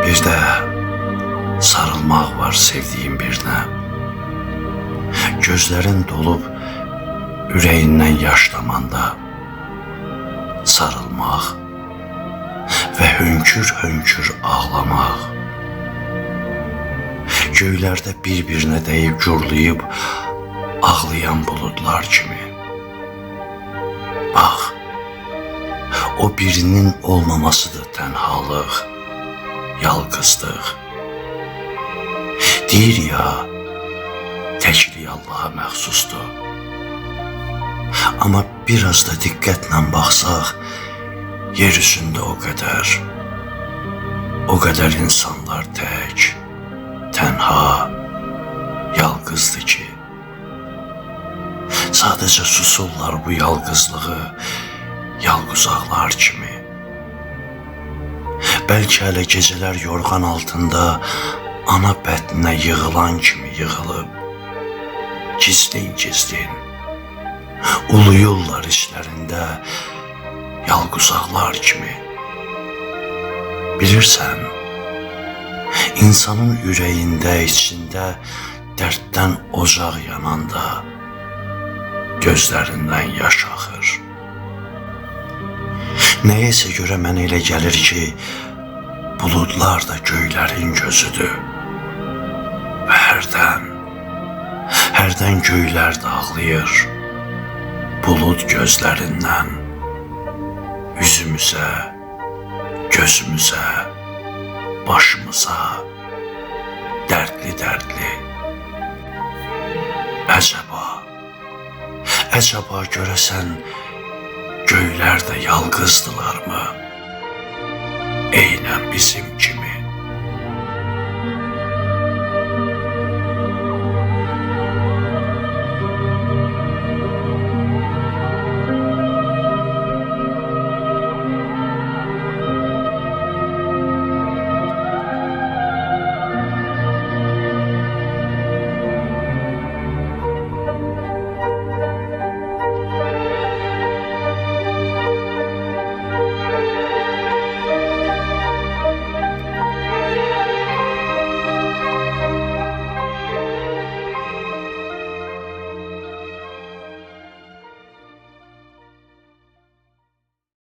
Bir də sarılmaq var sevdiğim birinə. Gözlərin dolub ürəyindən yaş damanda sarılmaq və hönkür-hönkür ağlamaq. Göylərdə bir-birinə dəyib gurlayıb ağlayan buludlar kimi. Bax, o birinin olmamasıdır tənhalıq, yalqızlıq. Deyir ya, təklik Allaha məxsusdur. Amma biraz da diqqətlə baxsaq, yer üzündə o qədər insanlar tək, tənha, yalqızdır ki, sadəcə susurlar bu yalqızlığı, yalquzaqlar kimi. Bəlkə hələ gecələr yorğan altında ana bətninə yığılan kimi yığılıb, gizlin-gizlin uluyurlar işlərində yalquzaqlar kimi. Bilirsən, insanın ürəyində, içində dərddən ocaq yananda gözlərindən yaş axır. Nəyəsə görə mənə elə gəlir ki, buludlar da göylərin gözüdür. Və hərdən göylər də ağlayır. Bulud gözlərindən üzümüzə, gözümüzə, başımıza dərdli-dərdli. Əcəba görəsən göylər də yalqızdılarmı? Eynən bizim